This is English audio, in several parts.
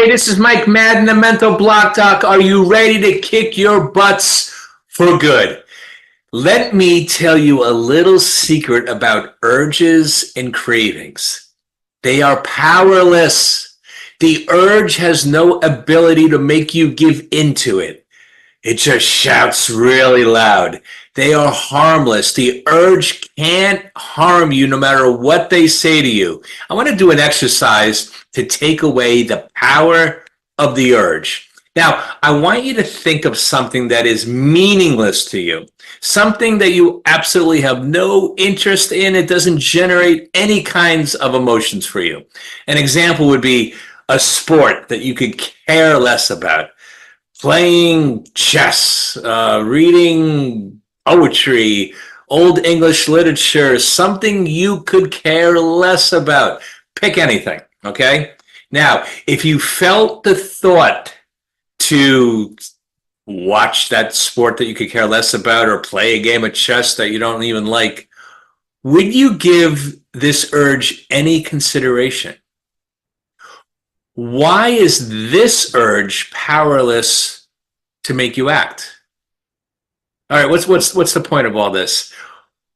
Hey, this is Mike Madden, the Mental Block Doc. Are you ready to kick your butts for good? Let me tell you a little secret about urges and cravings. They are powerless. The urge has no ability to make you give into it. It just shouts really loud. They are harmless. The urge can't harm you no matter what they say to you. I want to do an exercise to take away the power of the urge. Now, I want you to think of something that is meaningless to you, something that you absolutely have no interest in. It doesn't generate any kinds of emotions for you. An example would be a sport that you could care less about. Playing chess, reading poetry, old English literature, something you could care less about. Pick anything, okay? Now, if you felt the thought to watch that sport that you could care less about or play a game of chess that you don't even like, would you give this urge any consideration? Why is this urge powerless to make you act? All right, what's the point of all this?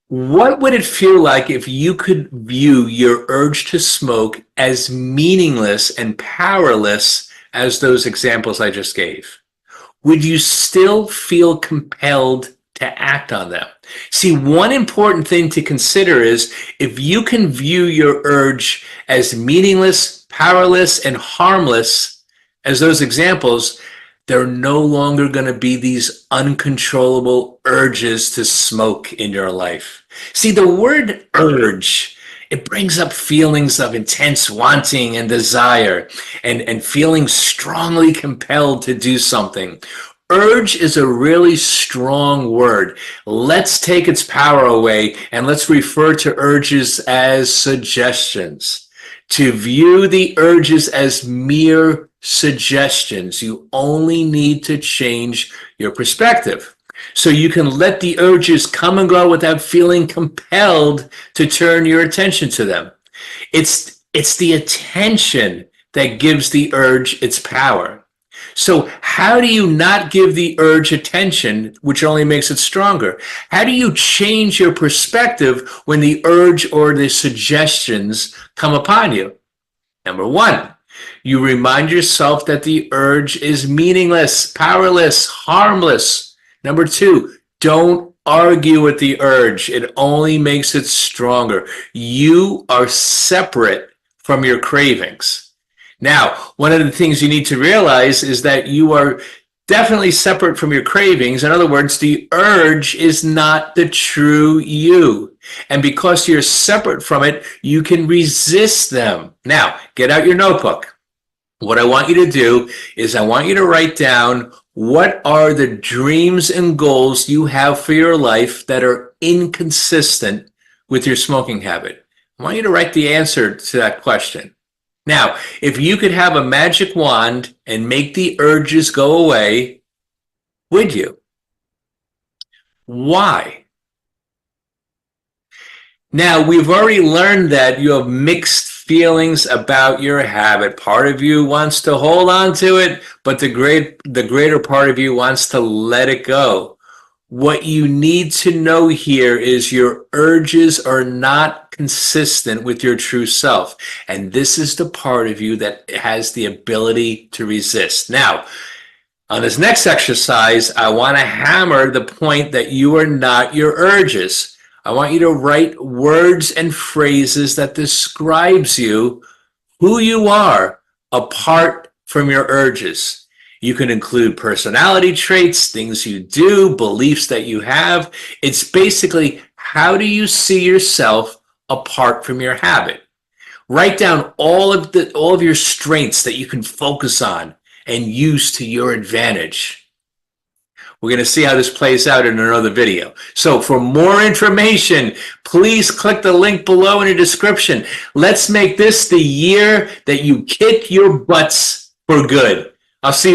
What would it feel like if you could view your urge to smoke as meaningless and powerless as those examples I just gave? Would you still feel compelled to act on them? See, one important thing to consider is if you can view your urge as meaningless, powerless, and harmless as those examples, there are no longer going to be these uncontrollable urges to smoke in your life. See, the word urge, it brings up feelings of intense wanting and desire and feeling strongly compelled to do something. Urge is a really strong word. Let's take its power away and let's refer to urges as suggestions. To view the urges as mere suggestions, you only need to change your perspective. So you can let the urges come and go without feeling compelled to turn your attention to them. It's the attention that gives the urge its power. So how do you not give the urge attention, which only makes it stronger? How do you change your perspective when the urge or the suggestions come upon you? Number one, you remind yourself that the urge is meaningless, powerless, harmless. Number two, don't argue with the urge. It only makes it stronger. You are separate from your cravings. Now, one of the things you need to realize is that you are definitely separate from your cravings. In other words, the urge is not the true you. And because you're separate from it, you can resist them. Now, get out your notebook. What I want you to do is I want you to write down what are the dreams and goals you have for your life that are inconsistent with your smoking habit. I want you to write the answer to that question. Now, if you could have a magic wand and make the urges go away, would you? Why? Now, we've already learned that you have mixed feelings about your habit. Part of you wants to hold on to it, but the greater part of you wants to let it go. What you need to know here is your urges are not consistent with your true self. And this is the part of you that has the ability to resist. Now, on this next exercise, I want to hammer the point that you are not your urges. I want you to write words and phrases that describes you, who you are, apart from your urges. You can include personality traits, things you do, beliefs that you have. It's basically, how do you see yourself apart from your habit? Write down all of your strengths that you can focus on and use to your advantage. We're going to see how this plays out in another video. So for more information, please click the link below in the description. Let's make this the year that you kick your butts for good. I'll see you.